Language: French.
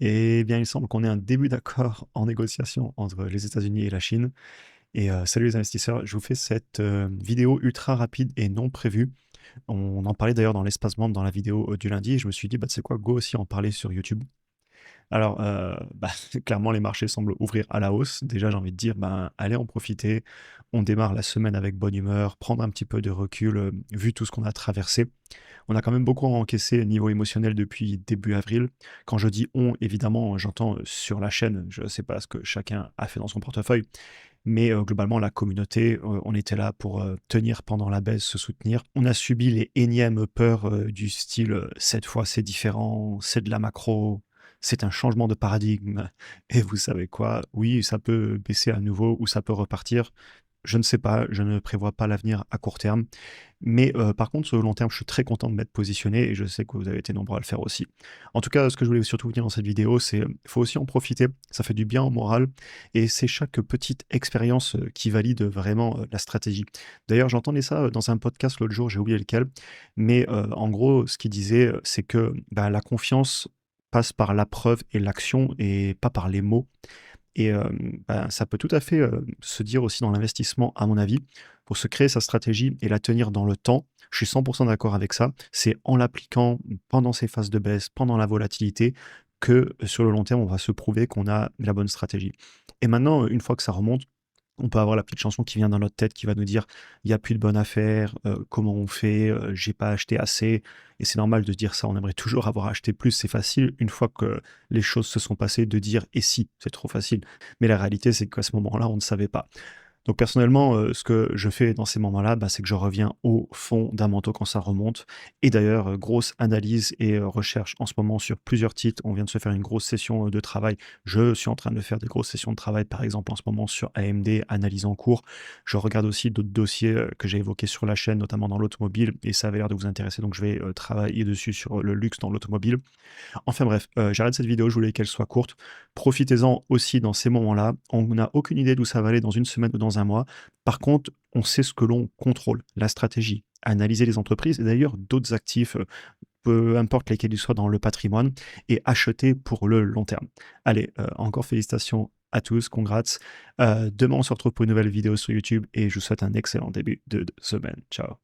Eh bien, il semble qu'on ait un début d'accord en négociation entre les États-Unis et la Chine. Et salut les investisseurs, je vous fais cette vidéo ultra rapide et non prévue. On en parlait d'ailleurs dans l'espace membre dans la vidéo du lundi et je me suis dit, bah, tu sais quoi, go aussi en parler sur YouTube. Alors, bah, clairement, les marchés semblent ouvrir à la hausse. Déjà, j'ai envie de dire, ben, allez en profiter. On démarre la semaine avec bonne humeur, prendre un petit peu de recul, vu tout ce qu'on a traversé. On a quand même beaucoup encaissé niveau émotionnel depuis début avril. Quand je dis on, évidemment, j'entends sur la chaîne, je ne sais pas ce que chacun a fait dans son portefeuille, mais globalement, la communauté, on était là pour tenir pendant la baisse, se soutenir. On a subi les énièmes peurs du style cette fois c'est différent, c'est de la macro, c'est un changement de paradigme. Et vous savez quoi? Oui, ça peut baisser à nouveau ou ça peut repartir. Je ne sais pas, je ne prévois pas l'avenir à court terme. Mais par contre, sur le long terme, je suis très content de m'être positionné et je sais que vous avez été nombreux à le faire aussi. En tout cas, ce que je voulais surtout vous dire dans cette vidéo, c'est, il faut aussi en profiter, ça fait du bien au moral et c'est chaque petite expérience, qui valide vraiment, la stratégie. D'ailleurs, j'entendais ça, dans un podcast l'autre jour, j'ai oublié lequel, mais en gros, ce qu'il disait, c'est que, bah, la confiance passe par la preuve et l'action et pas par les mots. Et bah, ça peut tout à fait, se dire aussi dans l'investissement, à mon avis. Pour se créer sa stratégie et la tenir dans le temps, je suis 100 d'accord avec ça. C'est en l'appliquant pendant ces phases de baisse, pendant la volatilité, que, sur le long terme, on va se prouver qu'on a la bonne stratégie. Et maintenant, une fois que ça remonte, on peut avoir la petite chanson qui vient dans notre tête qui va nous dire: «Il y a plus de bonne affaire, comment on fait? J'ai pas acheté assez» et c'est normal de se dire ça, on aimerait toujours avoir acheté plus, c'est facile. Une fois que les choses se sont passées, de dire: «Et si?» C'est trop facile. Mais la réalité, c'est qu'à ce moment-là, on ne savait pas. Donc personnellement, ce que je fais dans ces moments-là, bah, c'est que je reviens aux fondamentaux quand ça remonte et d'ailleurs, grosse analyse et recherche en ce moment sur plusieurs titres. On vient de se faire une grosse session, de travail. Je suis en train de faire des grosses sessions de travail, par exemple, en ce moment sur AMD, analyse en cours. Je regarde aussi d'autres dossiers, que j'ai évoqués sur la chaîne, notamment dans l'automobile et ça avait l'air de vous intéresser, donc je vais, travailler dessus sur le luxe dans l'automobile. Enfin bref, j'arrête cette vidéo, je voulais qu'elle soit courte. Profitez-en aussi dans ces moments-là. On n'a aucune idée d'où ça va aller dans une semaine ou dans un mois. Par contre, on sait ce que l'on contrôle, la stratégie, analyser les entreprises et d'ailleurs d'autres actifs, peu importe lesquels ils soient dans le patrimoine et acheter pour le long terme. Allez, encore félicitations à tous, congrats. Demain, on se retrouve pour une nouvelle vidéo sur YouTube et je vous souhaite un excellent début de semaine. Ciao.